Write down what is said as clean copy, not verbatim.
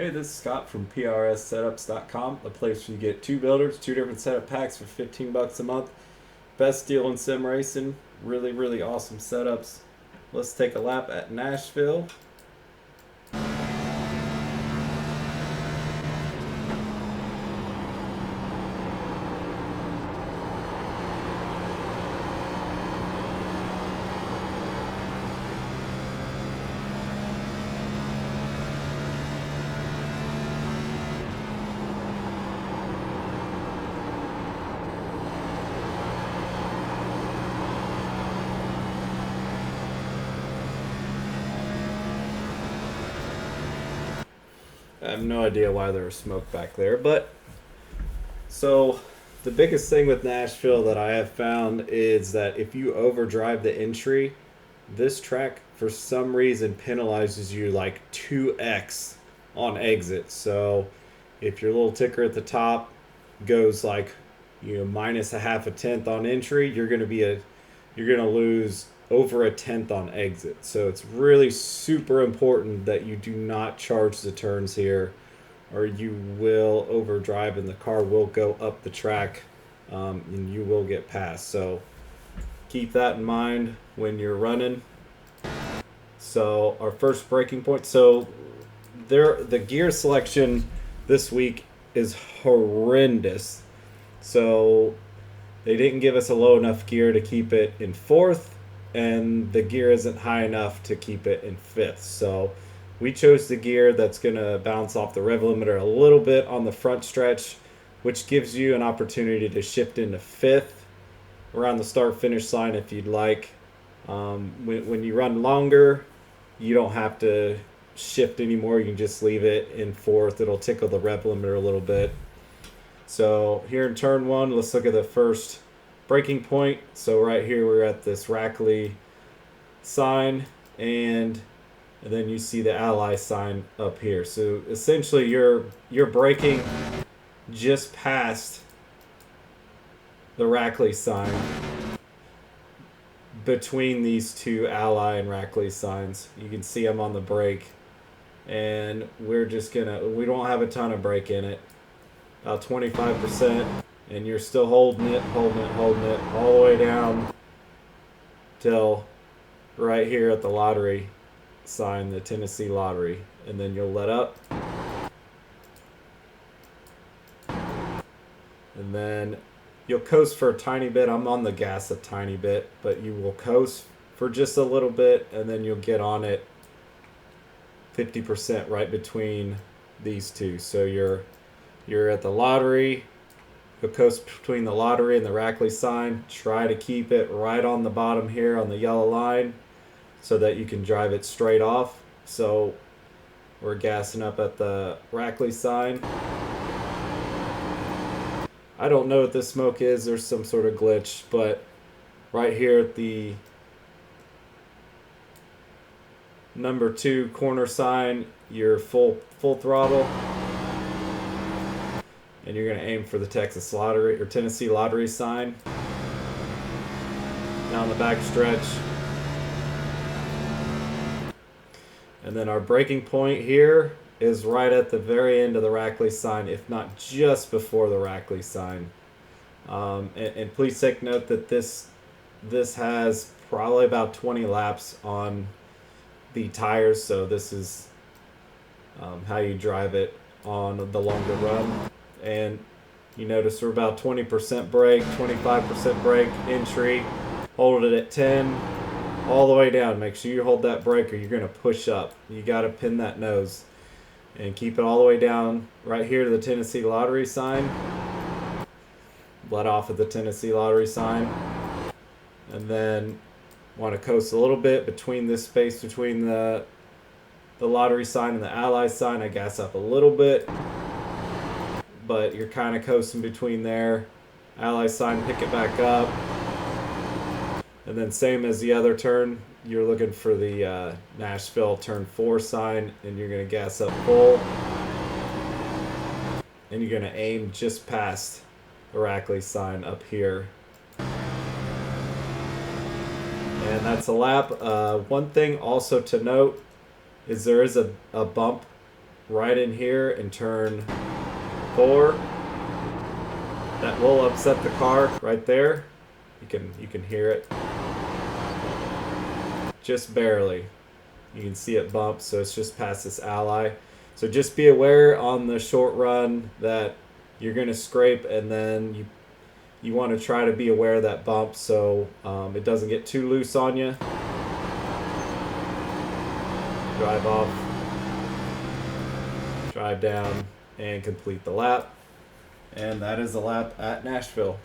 Hey, this is Scott from PRSSetups.com, a place where you get two builders, two different setup packs for 15 bucks a month. Best deal in sim racing. Really, really awesome setups. Let's take a lap at Nashville. I have no idea why there was smoke back there, but so the biggest thing with Nashville that I have found is that if you overdrive the entry, this track for some reason penalizes you like 2x on exit. So if your little ticker at the top goes like minus a half a tenth on entry, you're gonna lose over a tenth on exit. So it's really super important that you do not charge the turns here, or you will overdrive and the car will go up the track, and you will get passed. So keep that in mind when you're running. So our first braking point. So the gear selection this week is horrendous. So they didn't give us a low enough gear to keep it in fourth, and the gear isn't high enough to keep it in fifth. So we chose the gear that's going to bounce off the rev limiter a little bit on the front stretch, which gives you an opportunity to shift into fifth around the start finish line if you'd like. When you run longer, you don't have to shift anymore. You can just leave it in fourth. It'll tickle the rev limiter a little bit. So here in turn one, let's look at the first braking point. So right here we're at this Rackley sign, and then you see the Ally sign up here. So essentially you're braking just past the Rackley sign between these two Ally and Rackley signs. You can see I'm on the brake, and we don't have a ton of brake in it, about 25%, and you're still holding it all the way down till right here at the lottery sign, the Tennessee lottery, and then you'll let up, and then you'll coast for a tiny bit. I'm on the gas a tiny bit, but you will coast for just a little bit, and then you'll get on it 50% right between these two. So you're at the lottery. You'll coast between the lottery and the Rackley sign. Try to keep it right on the bottom here on the yellow line so that you can drive it straight off. So we're gassing up at the Rackley sign. I don't know what this smoke is. There's some sort of glitch, but right here at the number 2 corner sign, you're full throttle, and you're going to aim for the Texas lottery or Tennessee lottery sign down the back stretch. And then our braking point here is right at the very end of the Rackley sign, if not just before the Rackley sign. And please take note that this has probably about 20 laps on the tires, so this is how you drive it on the longer run. And you notice we're about 20% brake, 25% brake entry. Hold it at 10 all the way down. Make sure you hold that brake or you're going to push up. You got to pin that nose and keep it all the way down right here to the Tennessee lottery sign. Let off at the Tennessee lottery sign, and then want to coast a little bit between this space between the lottery sign and the Ally sign. I gas up a little bit, but you're kind of coasting between there. Ally sign, pick it back up, and then same as the other turn, you're looking for the Nashville turn 4 sign, and you're going to gas up full, and you're going to aim just past the Rackley sign up here. And that's a lap. One thing also to note is there is a bump right in here and turn 4. That will upset the car right there. You can hear it. Just barely. You can see it bump, so it's just past this ally. So just be aware on the short run that you're going to scrape, and then you want to try to be aware of that bump so it doesn't get too loose on you. Drive off, drive down, and complete the lap. And that is the lap at Nashville.